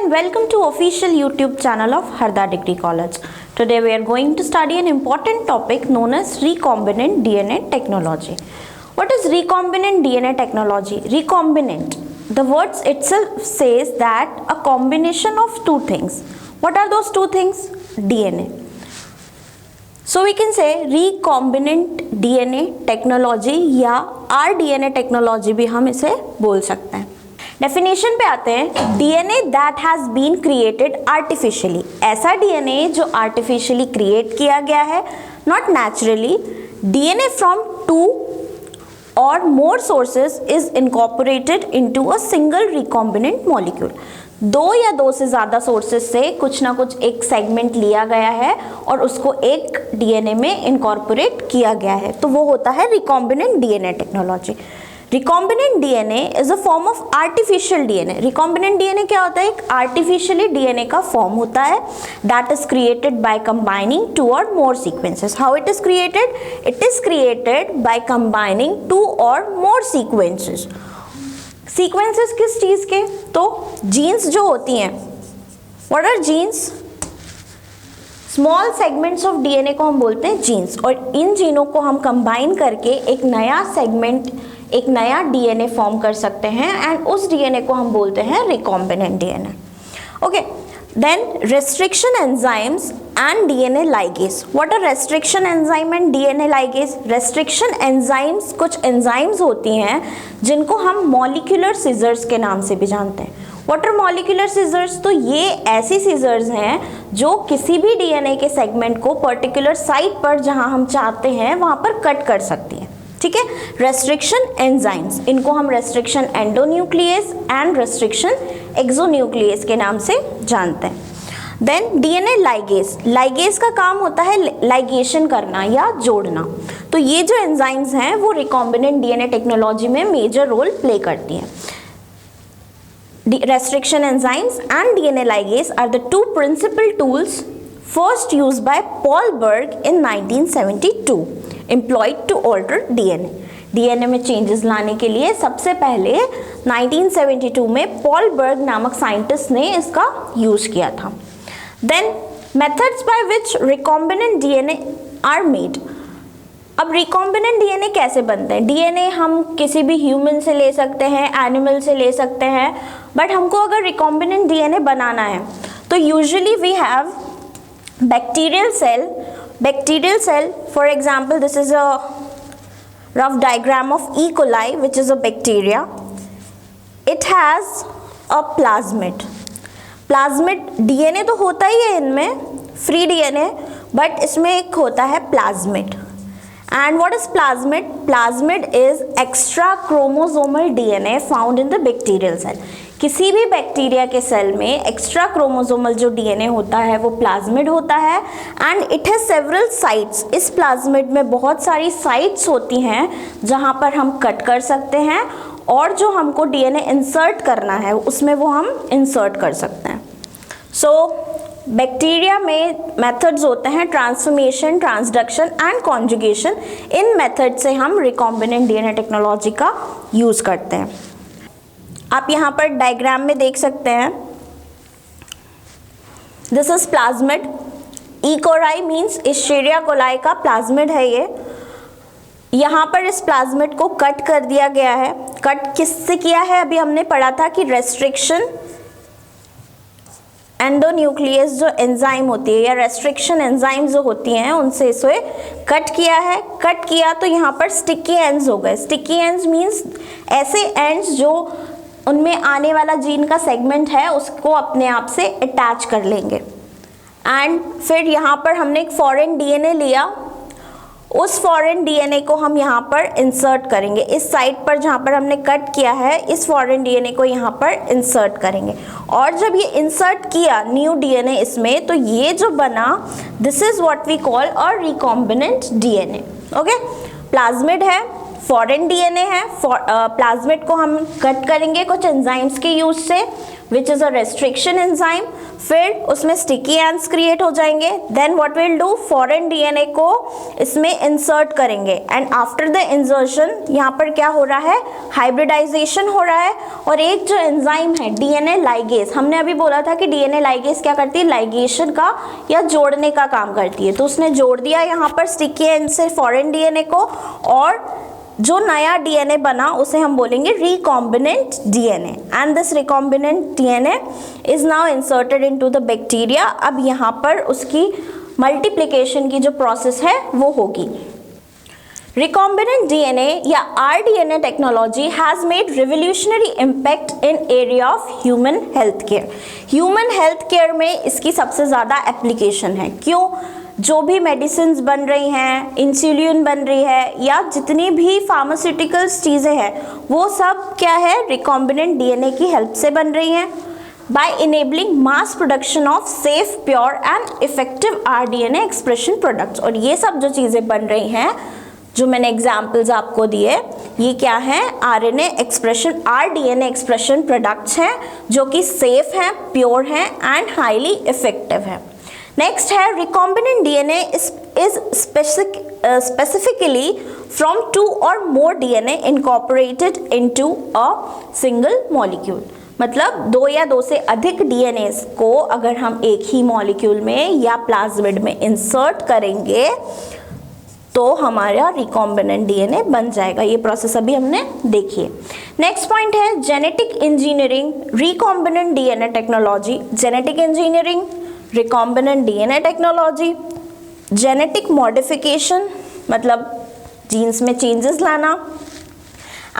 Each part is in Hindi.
and welcome to official YouTube channel of Harda Degree College. Today we are going to study an important topic known as recombinant DNA technology. What is recombinant DNA technology? Recombinant. The words itself says that a combination of two things. What are those two things? DNA. So we can say recombinant DNA technology या rDNA technology भी हम इसे बोल सकते हैं. डेफिनेशन पे आते हैं. DNA that has been created artificially. ऐसा डीएनए जो आर्टिफिशियली क्रिएट किया गया है, not naturally. DNA from two or more sources is incorporated into a single recombinant molecule. दो या दो से ज़्यादा सोर्सेज से कुछ ना कुछ एक सेगमेंट लिया गया है और उसको एक डीएनए में इनकॉर्पोरेट किया गया है, तो वो होता है recombinant DNA technology. Recombinant DNA is a form of artificial DNA. Recombinant DNA क्या होता है? एक आर्टिफिशियली डीएनए का फॉर्म होता है that is created by combining two or more sequences. How it is created? It is created by combining two or more sequences. Sequences किस चीज़ के? तो जीन्स जो होती हैं. What are genes? Small segments of DNA को हम बोलते हैं जीन्स, और इन जीनों को हम कंबाइन करके एक नया सेगमेंट, एक नया डीएनए फॉर्म कर सकते हैं, एंड उस डीएनए को हम बोलते हैं recombinant DNA. Okay, then restriction enzymes and DNA ligase. What are restriction enzyme and DNA ligase? Restriction enzymes कुछ एंजाइम्स होती हैं जिनको हम मॉलिक्यूलर सीजर्स के नाम से भी जानते हैं. What are molecular scissors? तो ये ऐसी सीजर्स हैं जो किसी भी डीएनए के सेगमेंट को पर्टिकुलर साइट पर जहां हम चाहते हैं वहां पर कट कर सकती हैं. ठीक है. रेस्ट्रिक्शन एंजाइम्स, इनको हम restriction endonuclease and restriction exonuclease के नाम से जानते हैं. Then DNA ligase. लाइगेज का काम होता है लाइगेशन करना या जोड़ना. तो ये जो एंजाइम्स हैं वो रिकॉम्बिनेंट डीएनए टेक्नोलॉजी में मेजर रोल प्ले करती हैं. Restriction enzymes and DNA ligase are the two principal tools first used by Paul Berg in 1972, employed to alter DNA. DNA में चेंजेस लाने के लिए सबसे पहले 1972 में पॉल बर्ग नामक साइंटिस्ट ने इसका यूज किया था. Then methods by which recombinant DNA are made. अब रिकॉम्बिनेंट डीएनए कैसे बनते हैं? डीएनए हम किसी भी ह्यूमन से ले सकते हैं, एनिमल से ले सकते हैं, बट हमको अगर रिकॉम्बिनेंट डीएनए बनाना है तो usually we have bacterial cell. Bacterial cell, for example this is a rough diagram of E coli which is a bacteria. It has a plasmid. Plasmid DNA तो होता ही है इनमें, फ्री डीएनए, बट इसमें एक होता है plasmid. And what is plasmid? Plasmid is extra chromosomal DNA found in the bacterial cell. किसी भी बैक्टीरिया के सेल में एक्स्ट्रा क्रोमोसोमल जो डीएनए होता है वो प्लाज्मिड होता है, and it has several sites. इस प्लाज्मिड में बहुत सारी साइट्स होती हैं जहाँ पर हम कट कर सकते हैं, और जो हमको डीएनए इंसर्ट करना है उसमें वो हम इंसर्ट कर सकते हैं. सो बैक्टीरिया में मेथड्स होते हैं transformation, transduction and conjugation. In method से हम रिकॉम्बिनेंट डीएनए टेक्नोलॉजी का यूज़ करते हैं. आप यहाँ पर डायग्राम में देख सकते हैं. This is plasmid. E coli means Escherichia coli का प्लाज्मिड है ये. यहाँ पर इस प्लाज्मिड को कट कर दिया गया है. कट किससे किया है? अभी हमने पढ़ा था कि रेस्ट्रिक्शन एंडोन्यूक्लियस जो एंजाइम होती है या रेस्ट्रिक्शन एंजाइम जो होती हैं उनसे इसे कट किया है. कट किया तो यहाँ पर स्टिकी एंड्स हो गए. स्टिकी एंड्स मीन्स ऐसे एंड्स जो उनमें आने वाला जीन का सेगमेंट है उसको अपने आप से अटैच कर लेंगे. एंड फिर यहाँ पर हमने एक फॉरेन डीएनए लिया. उस फॉरेन डीएनए को हम यहाँ पर इंसर्ट करेंगे. इस साइट पर जहाँ पर हमने कट किया है इस फॉरेन डीएनए को यहाँ पर इंसर्ट करेंगे, और जब ये इंसर्ट किया न्यू डीएनए इसमें, तो ये जो बना this is what we call a recombinant DNA. Okay, plasmid है, फॉरेन डीएनए है. प्लाज्मिड को हम कट करेंगे कुछ एंजाइम्स के यूज से, which is a restriction enzyme. फिर उसमें स्टिकी एंड्स क्रिएट हो जाएंगे। Then what will do, foreign DNA को इसमें इंसर्ट करेंगे एंड आफ्टर द इंसर्शन यहाँ पर क्या हो रहा है, हाइब्रिडाइजेशन हो रहा है। और एक जो एंजाइम है डीएनए लाइगेज, हमने अभी बोला था कि डीएनए लाइगेज क्या करती है, लाइगेशन का या जोड़ने का काम करती है। तो उसने जोड़ दिया यहाँ पर स्टिकी एंड से फॉरेन डीएनए को, और जो नया डीएनए बना उसे हम बोलेंगे recombinant DNA. And this recombinant DNA is now inserted into the bacteria. अब यहाँ पर उसकी मल्टीप्लिकेशन की जो प्रोसेस है वो होगी। Recombinant DNA या rDNA technology has made revolutionary impact in area of human health care. Human health care में इसकी सबसे ज़्यादा एप्लीकेशन है। क्यों? जो भी मेडिसिन्स बन रही हैं, इंसुलिन बन रही है या जितनी भी फार्मास्यूटिकल्स चीज़ें हैं, वो सब क्या है, रिकॉम्बिनेंट डीएनए की हेल्प से बन रही हैं। by enabling mass production of safe, pure and effective rDNA expression products। और ये सब जो चीज़ें बन रही हैं, जो मैंने एग्जाम्पल्स आपको दिए, ये क्या हैं, RNA expression, rDNA expression products हैं जो कि सेफ हैं, प्योर हैं एंड हाईली इफेक्टिव हैं। नेक्स्ट है recombinant DNA is specifically from 2 or more DNA incorporated into a single molecule। मतलब 2 या 2 से अधिक डीएनए को अगर हम एक ही मॉलिक्यूल में या प्लाज्मिड में इंसर्ट करेंगे तो हमारा रिकॉम्बिनेंट डीएनए बन जाएगा। ये प्रोसेस अभी हमने देखी है। नेक्स्ट पॉइंट है genetic engineering, recombinant DNA technology. Genetic engineering, recombinant DNA technology, genetic modification मतलब जीन्स में चेंजेस लाना,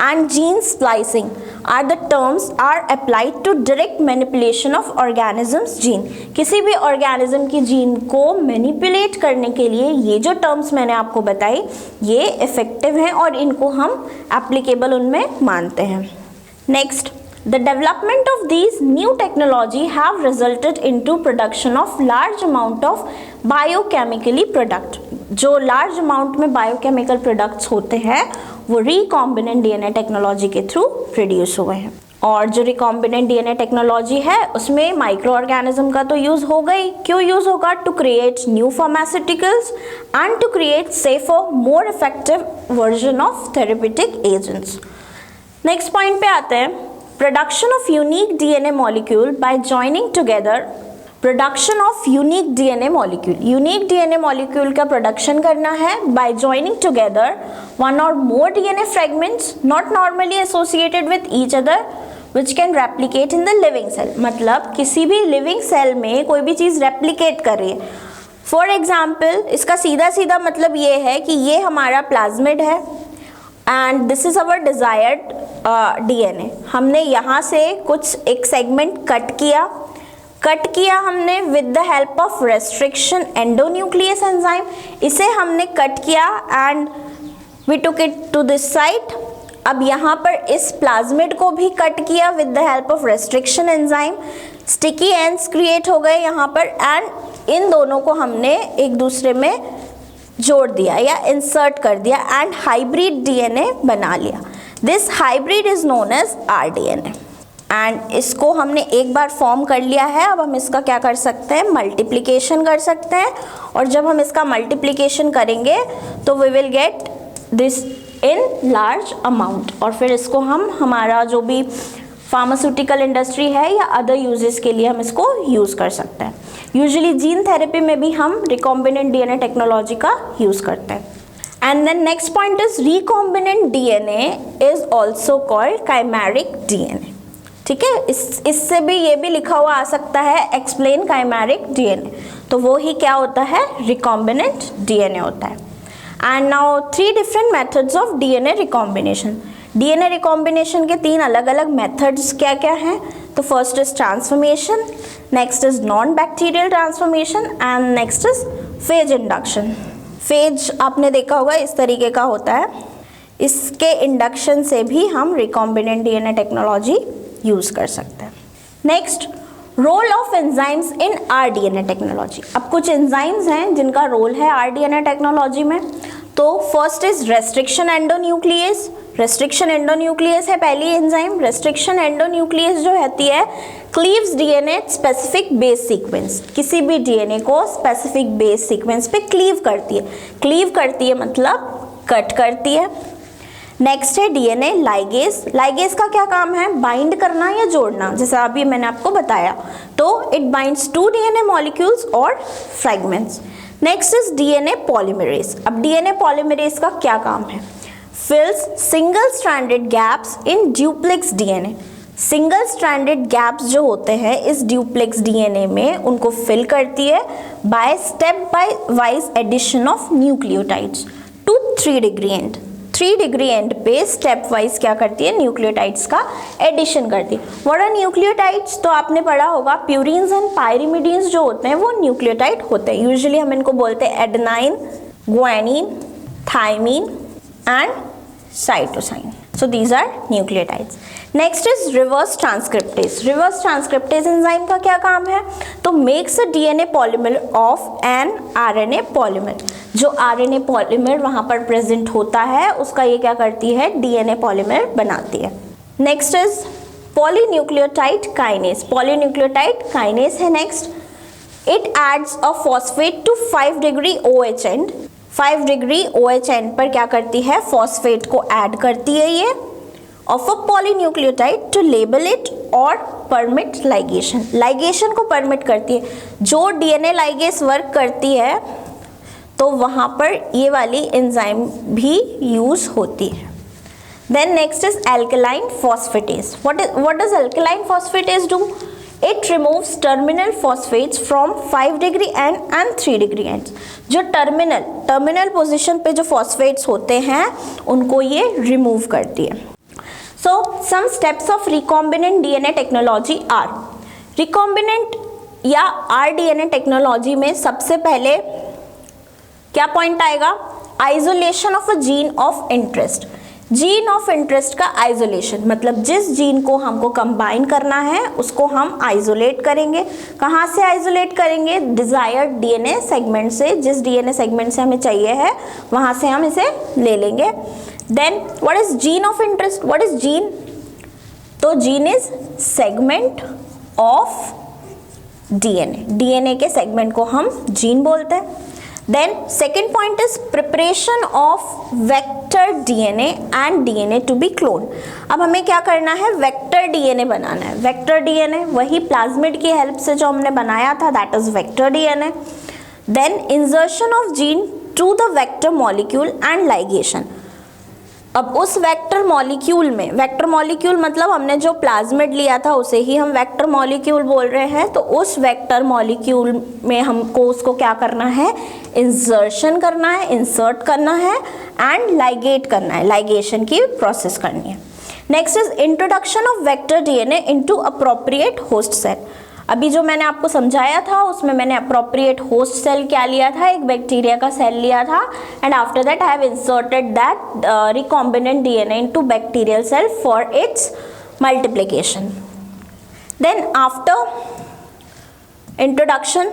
and gene splicing are the terms are applied to direct manipulation of organisms gene। किसी भी ऑर्गेनिज्म की जीन को मैनिपुलेट करने के लिए ये जो टर्म्स मैंने आपको बताई ये इफेक्टिव हैं और इनको हम एप्लीकेबल उनमें मानते हैं। Next, the development of these new technology have resulted into production of large amount of biochemically product। जो लार्ज अमाउंट में बायोकेमिकल प्रोडक्ट्स होते हैं वो रिकॉम्बिनेंट डीएनए टेक्नोलॉजी के थ्रू प्रोड्यूस हुए हैं। और जो रिकॉम्बिनेंट डीएनए टेक्नोलॉजी है उसमें माइक्रो ऑर्गेनिज्म का तो यूज़ होगा ही। क्यों यूज़ होगा? To create new pharmaceuticals and to create safer more effective version of therapeutic agents. Next point पे आते हैं, production of unique DNA molecule by joining together. Production of unique DNA molecule, unique DNA molecule का प्रोडक्शन करना है by joining together 1 or more DNA fragments not normally associated with each other which can replicate in the living cell। मतलब किसी भी लिविंग सेल में कोई भी चीज़ रेप्लिकेट कर रही है। फॉर एग्जाम्पल इसका सीधा सीधा मतलब ये है कि ये हमारा प्लाज्मिड है and this is our desired DNA. हमने यहाँ से कुछ एक सेगमेंट कट किया हमने with the help of restriction endonuclease enzyme. इसे हमने कट किया and we took it to this side. अब यहाँ पर इस प्लाज्मिड को भी कट किया with the help of restriction enzyme. Sticky ends create हो गए यहाँ पर एंड इन दोनों को हमने एक दूसरे में जोड़ दिया या इंसर्ट कर दिया एंड हाइब्रिड डीएनए बना लिया। This hybrid is known as rDNA and इसको हमने एक बार फॉर्म कर लिया है। अब हम इसका क्या कर सकते हैं, मल्टीप्लिकेशन कर सकते हैं और जब हम इसका मल्टीप्लिकेशन करेंगे तो we will get this in large amount और फिर इसको हम हमारा जो भी फार्मास्यूटिकल इंडस्ट्री है या अदर यूजेस के लिए हम इसको यूज़ कर सकते हैं। यूजुअली जीन थेरेपी में भी हम रिकॉम्बिनेंट डीएनए टेक्नोलॉजी का यूज़ करते हैं। And then next point is recombinant DNA is also called chimeric DNA. ठीक है, इससे भी ये भी लिखा हुआ आ सकता है एक्सप्लेन काइमेरिक डीएनए, तो वो ही क्या होता है, रिकॉम्बिनेंट डीएनए होता है। And now 3 different methods of DNA recombination. DNA recombination के 3 अलग अलग मेथड्स क्या क्या हैं? तो first is transformation, next is non bacterial transformation and next is phase induction. Phase आपने देखा होगा इस तरीके का होता है, इसके इंडक्शन से भी हम रिकॉम्बिनेंट डीएनए टेक्नोलॉजी यूज़ कर सकते हैं। Next, role of enzymes in rDNA technology. अब कुछ एंजाइम्स हैं जिनका रोल है rDNA टेक्नोलॉजी में। तो first is restriction endonuclease, restriction endonuclease है पहली एंजाइम। रेस्ट्रिक्शन एंडोन्यूक्लियस जो होती है cleaves DNA specific base sequence, किसी भी डीएनए को स्पेसिफिक बेस सीक्वेंस पे क्लीव करती है। क्लीव करती है मतलब कट करती है। नेक्स्ट है डीएनए लाइगेज। लाइगेज का क्या काम है? बाइंड करना या जोड़ना, जैसे अभी मैंने आपको बताया। तो it binds to DNA molecules और fragments. Next is DNA polymerase. अब डीएनए पॉलीमरेज का क्या काम है? Fills single stranded gaps in duplex DNA. Single stranded gaps जो होते हैं इस ड्यूप्लेक्स डीएनए में, उनको फिल करती है by step by wise addition of nucleotides to 3 degree end. 3 degree end पे स्टेप वाइज क्या करती है? न्यूक्लियोटाइड्स का एडिशन करती है। What are nucleotides? तो आपने पढ़ा होगा प्यूरिन्स एंड पायरिमिडीन्स जो होते हैं वो न्यूक्लियोटाइड होते हैं। यूजुअली हम इनको बोलते हैं adenine, guanine, thymine and cytosine. So these are nucleotides. Next is reverse transcriptase. Reverse transcriptase enzyme का क्या काम है? तो makes a DNA polymer of an RNA polymer. जो RNA polymer वहाँ पर present होता है उसका ये क्या करती है? DNA polymer बनाती है. Next is polynucleotide kinase. Polynucleotide kinase है next. It adds a phosphate to 5 degree OH end. 5 degree OH and पर क्या करती है? फॉस्फेट को ऐड करती है ये of a polynucleotide to label it और परमिट लाइगेशन। लाइगेशन को परमिट करती है। जो डीएनए लाइगेस वर्क करती है तो वहाँ पर ये वाली एंजाइम भी यूज होती है। Then next is alkaline phosphatase. What does alkaline phosphatase do? It removes terminal phosphates from 5 degree and 3 degree ends. जो टर्मिनल पोजीशन पे जो फॉस्फेट्स होते हैं उनको ये रिमूव करती है। So some steps of recombinant DNA technology are. Recombinant या rDNA टेक्नोलॉजी में सबसे पहले क्या पॉइंट आएगा? Isolation of a gene of interest. Gene of interest का आइसोलेशन मतलब जिस जीन को हमको कंबाइन करना है उसको हम आइसोलेट करेंगे। कहाँ से आइसोलेट करेंगे? डिजायर्ड डीएनए सेगमेंट से। जिस डीएनए सेगमेंट से हमें चाहिए है वहाँ से हम इसे ले लेंगे। Then what is gene of interest? What is gene? तो gene is segment of DNA. DNA के सेगमेंट को हम जीन बोलते हैं। Then second point is preparation of vector DNA and DNA to be cloned. अब हमें क्या करना है? वेक्टर डीएनए बनाना है। वेक्टर डीएनए वही प्लाज्मिड की हेल्प से जो हमने बनाया था, that is vector DNA. Then insertion of gene to the vector molecule and ligation. अब उस वेक्टर मॉलिक्यूल में, वेक्टर मॉलिक्यूल मतलब हमने जो प्लाज्मिड लिया था उसे ही हम वेक्टर मॉलिक्यूल बोल रहे हैं। तो उस वेक्टर मॉलिक्यूल में हमको उसको क्या करना है? इंसर्शन करना है, इंसर्ट करना है एंड लाइगेट करना है, लाइगेशन की प्रोसेस करनी है। Next is introduction of vector DNA into appropriate host cell. अभी जो मैंने आपको समझाया था उसमें मैंने अप्रोप्रिएट होस्ट सेल क्या लिया था? एक बैक्टीरिया का सेल लिया था and after that I have inserted that recombinant DNA into bacterial cell for its multiplication. Then after introduction,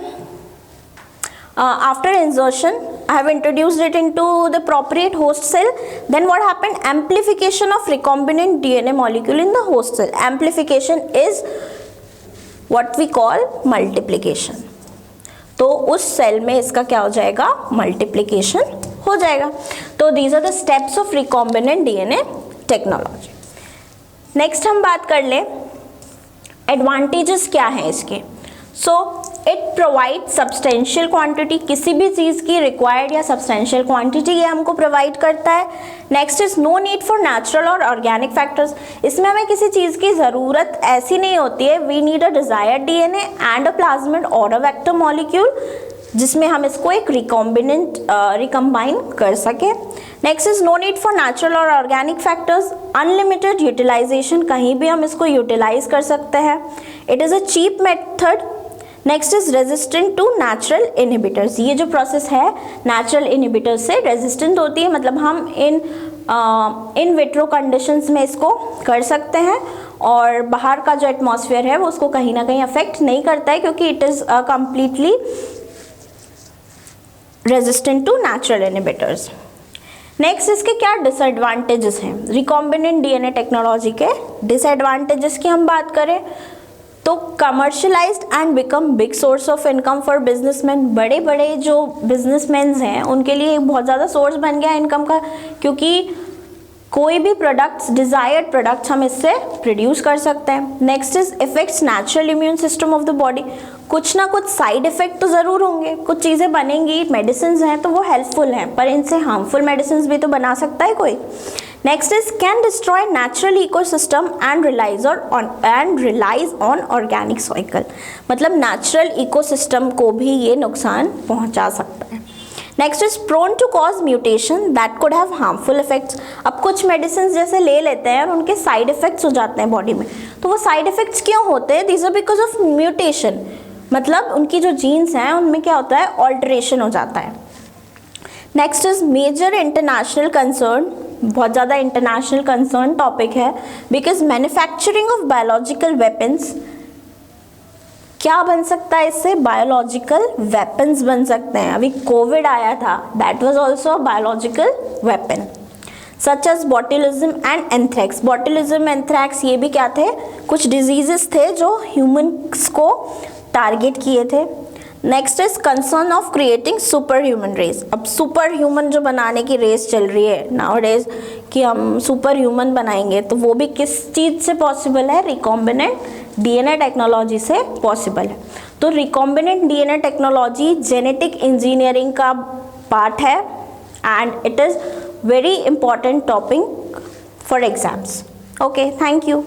after insertion I have introduced it into the appropriate host cell. Then what happened? Amplification of recombinant DNA molecule in the host cell. Amplification is what we call multiplication. तो उस सेल में इसका क्या हो जाएगा? मल्टीप्लिकेशन हो जाएगा। तो these are the steps of recombinant DNA technology. Next हम बात कर लें एडवांटेजेस क्या हैं इसके। So it provide substantial quantity, किसी भी चीज़ की रिक्वायर्ड या सब्सटेंशियल क्वांटिटी ये हमको प्रोवाइड करता है। Next is no need for natural और ऑर्गेनिक फैक्टर्स। इसमें हमें किसी चीज़ की ज़रूरत ऐसी नहीं होती है। We need a desired DNA and a plasmid और अ वेक्टर मॉलिक्यूल जिसमें हम इसको एक रिकॉम्बिनेंट रिकम्बाइन कर सके। Next is no need for natural और ऑर्गेनिक फैक्टर्स, अनलिमिटेड यूटिलाइजेशन, कहीं भी हम इसको यूटिलाइज कर सकते हैं। It is a cheap method. Next is resistant to natural inhibitors. ये जो प्रोसेस है नेचुरल इनहिबिटर्स से रेजिस्टेंट होती है, मतलब हम इन विट्रो कंडीशंस में इसको कर सकते हैं और बाहर का जो एटमॉस्फेयर है वो उसको कहीं ना कहीं अफेक्ट नहीं करता है क्योंकि it is completely resistant to natural inhibitors. Next इसके क्या डिसएडवांटेजेस हैं रिकॉम्बिनेंट डीएनए टेक्नोलॉजी के। डिसएडवांटेजेस की हम बात करें तो commercialised and become big source of income for businessman. बड़े बड़े जो बिजनेसमैन हैं उनके लिए बहुत ज़्यादा सोर्स बन गया इनकम का, क्योंकि कोई भी प्रोडक्ट्स, डिजायर्ड प्रोडक्ट्स हम इससे प्रोड्यूस कर सकते हैं। Next is effects natural immune system of the body. कुछ ना कुछ साइड इफेक्ट तो ज़रूर होंगे, कुछ चीज़ें बनेंगी, मेडिसिन हैं तो वो हेल्पफुल हैं, पर इनसे हार्मफुल मेडिसिन भी तो बना सकता है कोई। Next is can destroy natural ecosystem and relies on organic cycle. मतलब नेचुरल इकोसिस्टम को भी ये नुकसान पहुंचा सकता है। Next is prone to cause mutation that could have harmful effects. अब कुछ मेडिसिन जैसे ले लेते हैं और उनके साइड इफेक्ट्स हो जाते हैं बॉडी में, तो वो साइड इफेक्ट्स क्यों होते हैं? These are because of mutation. मतलब उनकी जो जीन्स हैं उनमें क्या होता है, ऑल्टरेशन हो जाता है। Next is major international concern. बहुत ज़्यादा इंटरनेशनल कंसर्न टॉपिक है, because manufacturing of biological weapons, क्या बन सकता है इससे? बायोलॉजिकल वेपन्स बन सकते हैं। अभी कोविड आया था, that was also biological weapon. Such as botulism and anthrax. Botulism, anthrax ये भी क्या थे? कुछ डिजीजेस थे जो ह्यूमन्स को टारगेट किए थे। Next is concern of creating super human race. अब सुपर ह्यूमन जो बनाने की रेस चल रही है नाउअडेज कि हम सुपर ह्यूमन बनाएंगे, तो वो भी किस चीज़ से पॉसिबल है? रिकॉम्बिनेंट डीएनए टेक्नोलॉजी से पॉसिबल है। तो recombinant DNA technology genetic engineering का पार्ट है and it is very important topic for exams. Okay, thank you.